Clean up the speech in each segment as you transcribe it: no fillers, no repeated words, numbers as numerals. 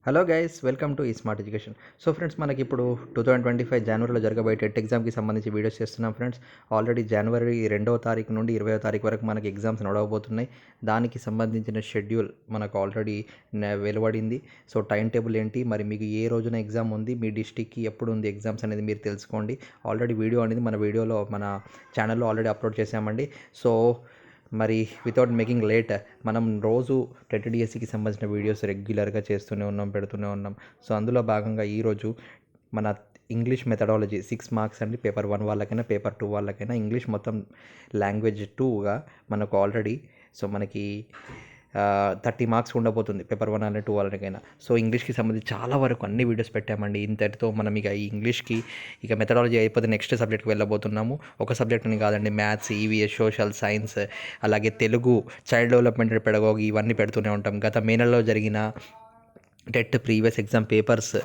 Hello guys, welcome to ఈ smart education. So friends, మనకి ఇప్పుడు 2025 జనవరిలో జరగబోయే టెట్ ఎగ్జామ్కి సంబంధించి వీడియోస్ చేస్తున్నాం ఫ్రెండ్స్. ఆల్రెడీ జనవరి 2వ తారీఖు నుండి 20వ తారీఖు వరకు మనకి ఎగ్జామ్స్ నడవబోతున్నాయి. దానికి సంబంధించిన షెడ్యూల్ మనకు ఆల్రెడీ వెలువడింది. సో టైం టేబుల్ ఏంటి, మరి మీకు ఏ రోజున ఎగ్జామ్ ఉంది, మీ డిస్టిక్కి ఎప్పుడు ఉంది ఎగ్జామ్స్ అనేది మీరు తెలుసుకోండి. ఆల్రెడీ వీడియో అనేది మన ఛానల్లో ఆల్రెడీ అప్లోడ్ చేసామండి. సో మరి వితౌట్ మేకింగ్ లేట్, మనం రోజు టెట్ డిఎస్సికి సంబంధించిన వీడియోస్ రెగ్యులర్గా చేస్తూనే ఉన్నాం, పెడుతూనే ఉన్నాం. సో అందులో భాగంగా ఈరోజు మన ఇంగ్లీష్ మెథడాలజీ 6 మార్క్స్ అండి. పేపర్ 1 వాళ్ళకైనా పేపర్ 2 వాళ్ళకైనా ఇంగ్లీష్ మొత్తం లాంగ్వేజ్ 2గా మనకు ఆల్రెడీ మనకి 30 మార్క్స్ ఉండబోతుంది పేపర్ 1 అనే 2 వాళ్ళకైనా. సో ఇంగ్లీష్కి సంబంధించి చాలా వరకు అన్ని వీడియోస్ పెట్టామండి. ఇంతటితో మనం ఇక ఈ ఇంగ్లీష్కి మెథడాలజీ అయిపోతే నెక్స్ట్ సబ్జెక్ట్కి వెళ్ళబోతున్నాము. ఒక సబ్జెక్ట్ అని కాదండి, మ్యాథ్స్, ఈవీఎస్, సోషల్ సైన్స్, అలాగే తెలుగు, చైల్డ్ డెవలప్మెంట్ పెడగోగి, ఇవన్నీ పెడుతూనే ఉంటాం. గత మే నెలలో జరిగిన టెట్ ప్రీవియస్ ఎగ్జామ్ పేపర్స్,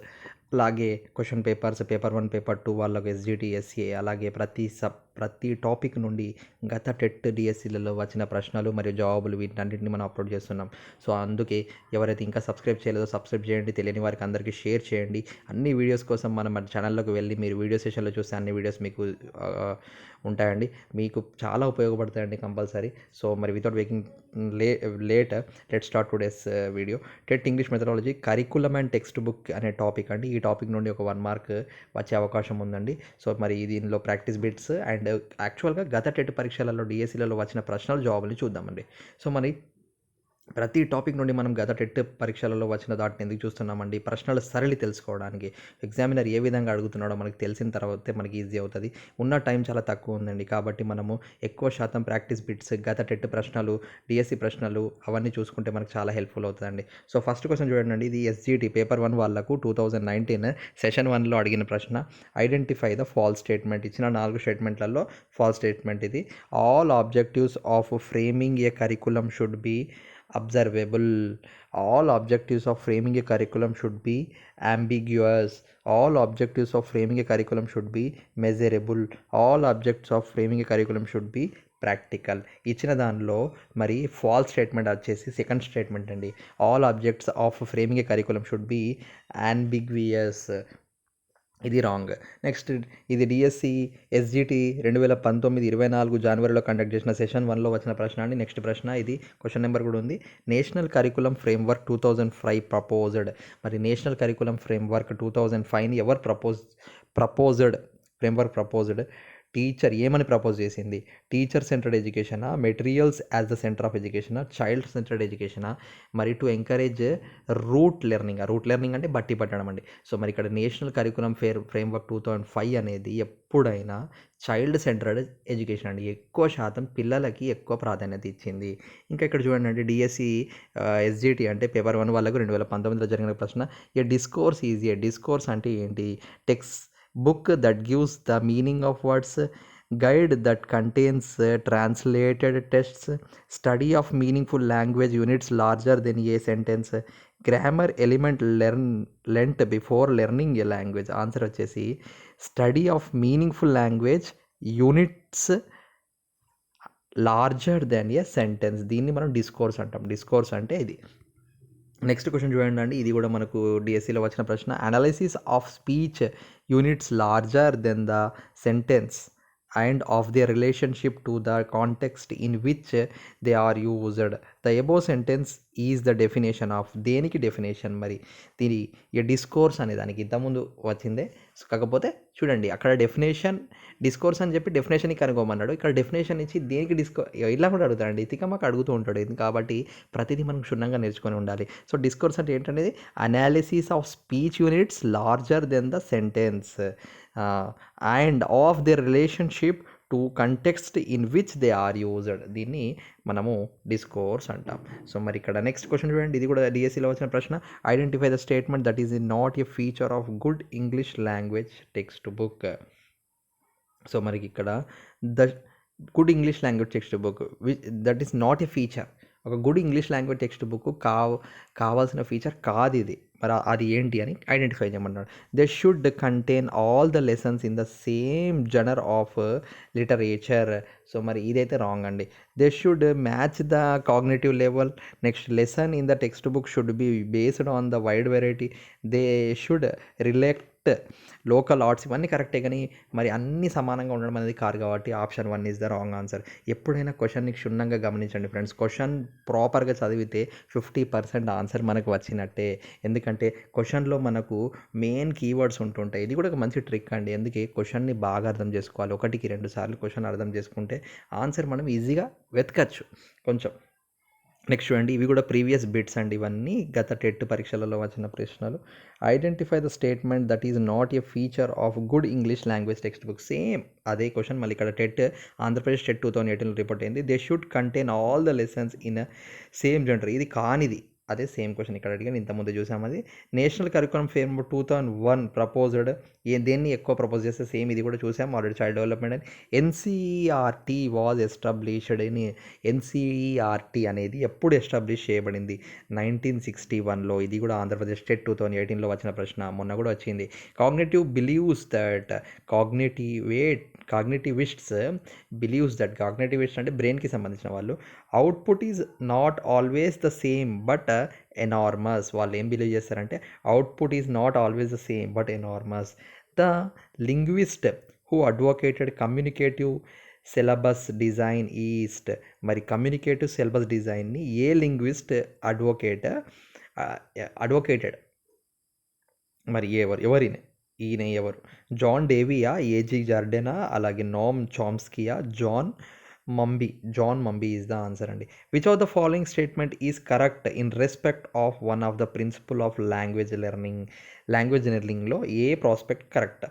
అలాగే క్వశ్చన్ పేపర్స్, పేపర్ 1, పేపర్ 2 వాళ్ళకు ఎస్జిటి, ఎస్ఏ, అలాగే ప్రతి టాపిక్ నుండి గత టెట్ డిఎస్సీలలో వచ్చిన ప్రశ్నలు మరియు జవాబులు వీటన్నింటిని మనం అప్లోడ్ చేస్తున్నాం. సో అందుకే ఎవరైతే ఇంకా సబ్స్క్రైబ్ చేయలేదో సబ్స్క్రైబ్ చేయండి, తెలియని వారికి అందరికీ షేర్ చేయండి. అన్ని వీడియోస్ కోసం మన ఛానల్లోకి వెళ్ళి మీరు వీడియో సెషన్లో చూస్తే అన్ని వీడియోస్ మీకు ఉంటాయండి, మీకు చాలా ఉపయోగపడతాయండి కంపల్సరీ. సో మరి without making late, let start today's video. TET English methodology curriculum and text book అనే టాపిక్ అండి. ఈ టాపిక్ నుండి ఒక 1 మార్క్ వచ్చే అవకాశం ఉందండి. సో మరి దీనిలో ప్రాక్టీస్ బిట్స్ అండ్ యాక్చువల్గా గత టెట్ పరీక్షలలో డిఎస్సీలలో వచ్చిన ప్రశ్నలు జవాబులు చూద్దామండి. సో మరి ప్రతి టాపిక్ నుండి మనం గత టెట్ పరీక్షలలో వచ్చిన దాటిని ఎందుకు చూస్తున్నామండి, ప్రశ్నల సరళి తెలుసుకోవడానికి. ఎగ్జామినర్ ఏ విధంగా అడుగుతున్నాడో మనకి తెలిసిన తర్వాతే మనకి ఈజీ అవుతుంది. ఉన్న టైం చాలా తక్కువ ఉందండి, కాబట్టి మనము ఎక్కువ శాతం ప్రాక్టీస్ బిట్స్, గత టెట్ ప్రశ్నలు, డిఎస్సి ప్రశ్నలు అవన్నీ చూసుకుంటే మనకు చాలా హెల్ప్ఫుల్ అవుతుందండి. సో ఫస్ట్ క్వశ్చన్ చూడండి, ఇది ఎస్జిటి పేపర్ 1 వాళ్ళకు 2019 సెషన్ 1లో అడిగిన ప్రశ్న. Identify the false statement. ఇచ్చిన 4 స్టేట్మెంట్లలో ఫాల్స్ స్టేట్మెంట్ ఇది. All objectives of framing a curriculum should B observable. All objectives of framing a curriculum should be ambiguous. All objectives of framing a curriculum should be measurable. All objects of framing a curriculum should be practical. ఇచ్చిన దానిలో మరి false statement వచ్చేసి second statement అండి. All objects of framing a curriculum should be ambiguous. ఇది wrong. Next, ఇది DSC SGT 2019-24 జనవరిలో conduct చేసిన session 1లో వచ్చిన ప్రశ్న అండి. నెక్స్ట్ ప్రశ్న, ఇది క్వశ్చన్ నెంబర్ కూడా ఉంది. National curriculum framework 2005 proposed. మరి నేషనల్ కరికులం ఫ్రేమ్వర్క్ 2005ని ఎవరు ప్రపోజ్డ్ టీచర్ ఏమని ప్రపోజ్ చేసింది? టీచర్ సెంటర్డ్ ఎడ్యుకేషనా, materials as the centre of ఎడ్యుకేషనా, చైల్డ్ సెంటర్డ్ ఎడ్యుకేషనా, మరి టు ఎంకరేజ్ రూట్ లెర్నింగ్ అంటే బట్టి పట్టడం అండి. సో మరి ఇక్కడ నేషనల్ కరికులం ఫ్రేమ్వర్క్ 2005 అనేది ఎప్పుడైనా చైల్డ్ సెంటర్డ్ ఎడ్యుకేషన్ అండి. ఎక్కువ శాతం పిల్లలకి ఎక్కువ ప్రాధాన్యత ఇచ్చింది. ఇంకా ఇక్కడ చూడండి అండి, డిఎస్సి ఎస్జిటి అంటే పేపర్ 1 వాళ్ళకు 2019లో జరిగిన ప్రశ్న. ఏ డిస్కోర్స్ ఈజీ. డిస్కోర్స్ అంటే ఏంటి? Text book that gives the meaning of words, guide that contains translated texts, study of meaningful language units larger than a sentence, grammar element learnt before learning a language. Answer వచ్చేసి study of meaningful language units larger than a sentence. దీన్ని మనం discourse అంటాం. Discourse అంటే ఇది. Next question చూడండి అండి, ఇది కూడా మనకు డిఎస్సిలో వచ్చిన ప్రశ్న. Analysis of speech units larger than the sentence and of the relationship to the context in which they are used. The above sentence is the definition of. దేనికి డెఫినేషన్? మరి దీని ఈ డిస్కోర్స్ అనే దానికి ఇంతకుముందు వచ్చిందే, కాకపోతే చూడండి అక్కడ డెఫినేషన్ డిస్కోర్స్ అని చెప్పి డెఫినేషన్ కనుక్కోమన్నాడు. ఇక్కడ డెఫినేషన్ ఇచ్చి దేనికి ఇలా కూడా అడుగుతాడండి, తికమక అడుగుతూ ఉంటాడు. కాబట్టి ప్రతిదీ మనం క్షుణ్ణంగా నేర్చుకొని ఉండాలి. సో డిస్కోర్స్ అంటే ఏంటనేది analysis of speech units larger than the sentence and of the relationship to context in which they are used. దీన్ని మనము డిస్కోర్స్ అంటాం. సో మరి ఇక్కడ నెక్స్ట్ క్వశ్చన్ చూడండి, ఇది కూడా డిఎస్సిలో వచ్చిన ప్రశ్న. Identify the statement that is not a feature of good English language textbook. So మనకి ఇక్కడ the good English language textbook that is not a feature. ఒక good English language textbook కావాల్సిన feature కాదు ఇది. మరి అది ఏంటి అని ఐడెంటిఫై చేయమన్నాడు. They should contain all the lessons in the same genre of literature. So మరి ఇదైతే రాంగ్ అండి. They should match the cognitive level. Next lesson in the text book should be based on the wide variety. They should reflect local arts. ఇవన్నీ కరెక్టే, కానీ మరి అన్నీ సమానంగా ఉండడం అనేది కాదు కాబట్టి option 1 is the wrong answer. ఎప్పుడైనా క్వశ్చన్ని క్షుణ్ణంగా గమనించండి ఫ్రెండ్స్. క్వశ్చన్ ప్రాపర్గా చదివితే 50% ఆన్సర్ మనకు వచ్చినట్టే. ఎందుకంటే క్వశ్చన్లో మనకు మెయిన్ కీవర్డ్స్ ఉంటుంటాయి. ఇది కూడా ఒక మంచి ట్రిక్ అండి. అందుకే క్వశ్చన్ని బాగా అర్థం చేసుకోవాలి. 1కి 2 సార్లు క్వశ్చన్ అర్థం చేసుకుంటే ఆన్సర్ మనం ఈజీగా వెతకచ్చు కొంచెం. నెక్స్ట్ చూడండి, ఇవి కూడా ప్రీవియస్ బిట్స్ అండి. ఇవన్నీ గత టెట్ పరీక్షలలో వచ్చిన ప్రశ్నలు. Identify the statement that is not a feature of good English language text book. Same అదే క్వశ్చన్ మళ్ళీ ఇక్కడ టెట్ ఆంధ్రప్రదేశ్ టెట్ 2018లో రిపోర్ట్ అయింది. They should contain all the lessons in same gender. ఇది కానిది. అదే సేమ్ క్వశ్చన్ ఇక్కడ అడిగాను, ఇంతకుముందు చూసాం అది. National curriculum framework 2001 proposed. దేన్ని ఎక్కువ ప్రపోజ్ చేస్తే సేమ్ ఇది కూడా చూసాం ఆల్రెడీ. చైల్డ్ డెవలప్మెంట్ అని. ఎన్సీఈఆర్టీ వాజ్ ఎస్టాబ్లిష్డ్ అని. ఎన్సీఈఆర్టీ అనేది ఎప్పుడు ఎస్టాబ్లిష్ చేయబడింది? 1961లో. ఇది కూడా ఆంధ్రప్రదేశ్ టెట్ 2018లో వచ్చిన ప్రశ్న, మొన్న కూడా వచ్చింది. కాగ్నిటివ్ బిలీవ్స్ దట్ కాగ్నిటివిస్ట్స్ అంటే బ్రెయిన్కి సంబంధించిన వాళ్ళు. Output is not always the same but enormous. వాళ్ళు ఏం బిలీవ్ చేస్తారంటే output is not always the same but enormous. The linguist who advocated communicative syllabus design east. మరి కమ్యూనికేటివ్ సిలబస్ డిజైన్ని ఏ లింగ్విస్ట్ అడ్వకేటెడ్? మరి ఎవరిని? ఈయన ఎవరు? జాన్ డేవియా, ఏజీ జార్డెనా, అలాగే నోమ్ చామ్స్కీయా, John Munby is the answer అండి. Which of the following statement is correct in respect of one of the principle of language లెర్నింగ్లో ఏ prospect correct?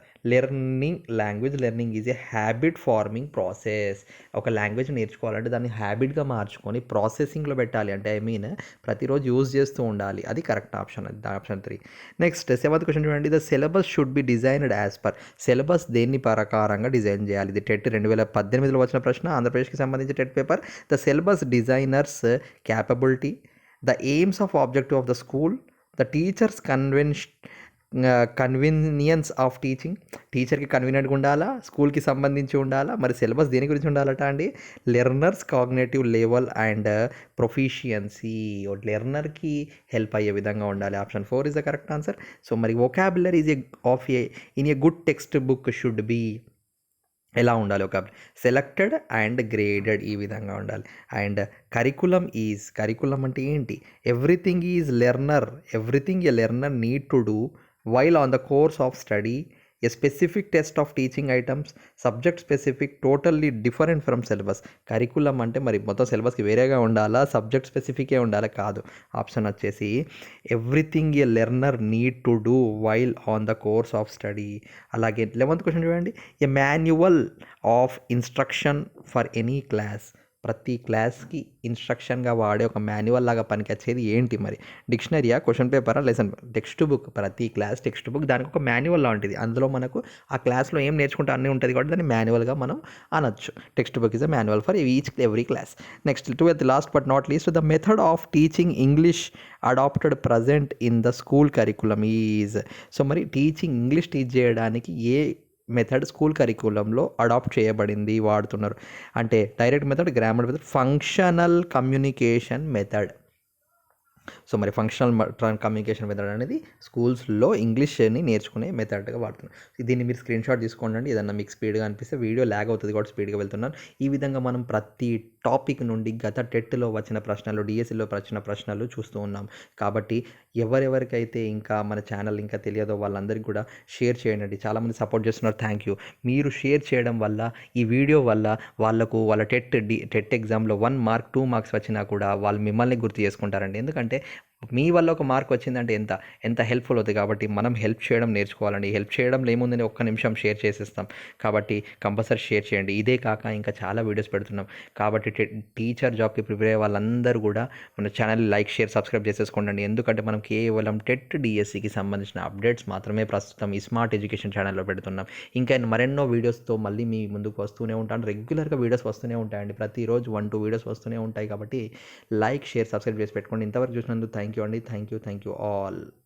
Language learning is a habit forming process. ఒక language నేర్చుకోవాలంటే దాన్ని హ్యాబిట్గా మార్చుకొని ప్రాసెసింగ్లో పెట్టాలి. అంటే ప్రతిరోజు యూజ్ చేస్తూ ఉండాలి. అది కరెక్ట్ ఆప్షన్. అది ఆప్షన్ 3. నెక్స్ట్ 7th క్వశ్చన్ చూడండి. The syllabus should be designed as per. Syllabus దేన్ని ప్రకారంగా డిజైన్ చేయాలి? ఇది టెట్ 2018లో వచ్చిన ప్రశ్న, ఆంధ్రప్రదేశ్కి సంబంధించి TET paper. The syllabus designers capability, the AIIMS of objective of the school, the teachers convenience of teaching. టీచర్కి కన్వీనియంట్గా ఉండాలా, స్కూల్కి సంబంధించి ఉండాలా, మరి సిలబస్ దేని గురించి ఉండాలట అండి? Learners cognitive level and proficiency. లెర్నర్కి హెల్ప్ అయ్యే విధంగా ఉండాలి. Option 4 is the correct answer. So మరి vocabulary in a good text book should be ఎలా ఉండాలి? ఒక సెలెక్టెడ్ అండ్ గ్రేడెడ్, ఈ విధంగా ఉండాలి. అండ్ కరికులం అంటే ఏంటి? Everything a learner need to do while on the course of study, A specific test of teaching items, subject specific, totally different from syllabus. Curriculum అంటే మరి మొత్తం సిలబస్కి వేరేగా ఉండాలా, సబ్జెక్ట్ స్పెసిఫికే ఉండాలా? కాదు. ఆప్షన్ వచ్చేసి everything a learner need to do while on the course of study. అలాగే 11th question చూడండి. A manual of instruction for any class. ప్రతి క్లాస్కి ఇన్స్ట్రక్షన్గా వాడే ఒక మాన్యువల్ లాగా పనికొచ్చేది ఏంటి మరి? డిక్షనరీయా, క్వశ్చన్ పేపరా, లెసన్? Text book. ప్రతి క్లాస్ టెక్స్ట్ బుక్, దానికి ఒక మాన్యువల్ లాంటిది. అందులో మనకు ఆ క్లాస్లో ఏం నేర్చుకుంటే అన్నీ ఉంటుంది కాబట్టి దాన్ని మాన్యువల్గా మనం అనొచ్చు. Text book is a manual for every class. Next 12th last but not least, the method of teaching English adapted present in the school curriculum is. So మరి ఇంగ్లీష్ టీచ్ చేయడానికి ఏ మెథడ్ స్కూల్ కరికులంలో adapt చేయబడింది, వాడుతున్నారు అంటే? Direct method, grammar method, functional communication method. So మరి functional communication method అనేది స్కూల్స్లో ఇంగ్లీష్ని నేర్చుకునే మెథడ్గా వాడుతున్నాను. దీన్ని మీరు స్క్రీన్ షాట్ తీసుకోండి. ఏదన్నా మీకు స్పీడ్గా అనిపిస్తే, వీడియో ల్యాగ్ అవుతుంది కాబట్టి స్పీడ్గా వెళ్తున్నాను. ఈ విధంగా మనం ప్రతి టాపిక్ నుండి గత టెట్లో వచ్చిన ప్రశ్నలు, డిఎస్సిలో వచ్చిన ప్రశ్నలు చూస్తూ ఉన్నాం. కాబట్టి ఎవరెవరికైతే ఇంకా మన ఛానల్ ఇంకా తెలియదో వాళ్ళందరికీ కూడా షేర్ చేయండి. చాలామంది సపోర్ట్ చేస్తున్నారు, థ్యాంక్ యూ. మీరు షేర్ చేయడం వల్ల, ఈ వీడియో వల్ల వాళ్ళ టెట్ ఎగ్జామ్లో 1 మార్క్ 2 మార్క్స్ వచ్చినా కూడా వాళ్ళు మిమ్మల్ని గుర్తు చేసుకుంటారండి. ఎందుకంటే మీ వల్ల ఒక మార్క్ వచ్చిందంటే ఎంత హెల్ప్‌ఫుల్ అవుతది. కాబట్టి మనం హెల్ప్ చేయడం నేర్చుకోవాలండి. హెల్ప్ చేయడంలో ఏముందని ఒక్క నిమిషం షేర్ చేసేస్తాం. కాబట్టి కంపల్సరీ షేర్ చేయండి. ఇదే కాక ఇంకా చాలా వీడియోస్ పెడుతున్నాం. కాబట్టి టీచర్ జాబ్‌కి ప్రిపేర్ అయ్యే వాళ్ళందరూ కూడా మన ఛానల్ లైక్, షేర్, సబ్స్క్రైబ్ చేసేసుకోండి. ఎందుకంటే మనం కేవలం టెట్ డిఎస్సికి సంబంధించిన అప్డేట్స్ మాత్రమే ప్రస్తుతం ఈ స్మార్ట్ ఎడ్యుకేషన్ ఛానల్‌లో పెడుతున్నాం. ఇంకా మరెన్నో వీడియోస్‌తో మళ్ళీ మీ ముందుకు వస్తూనే ఉంటాను. రెగ్యులర్‌గా వీడియోస్ వస్తూనే ఉంటాయండి. ప్రతిరోజు 1, 2 వీడియోస్ వస్తూనే ఉంటాయి. కాబట్టి లైక్, షేర్, సబ్స్క్రైబ్ చేసి పెట్టుకోండి. ఇంతవరకు చూసినందుకు థ్యాంక్ యూ అండి. Thank you all.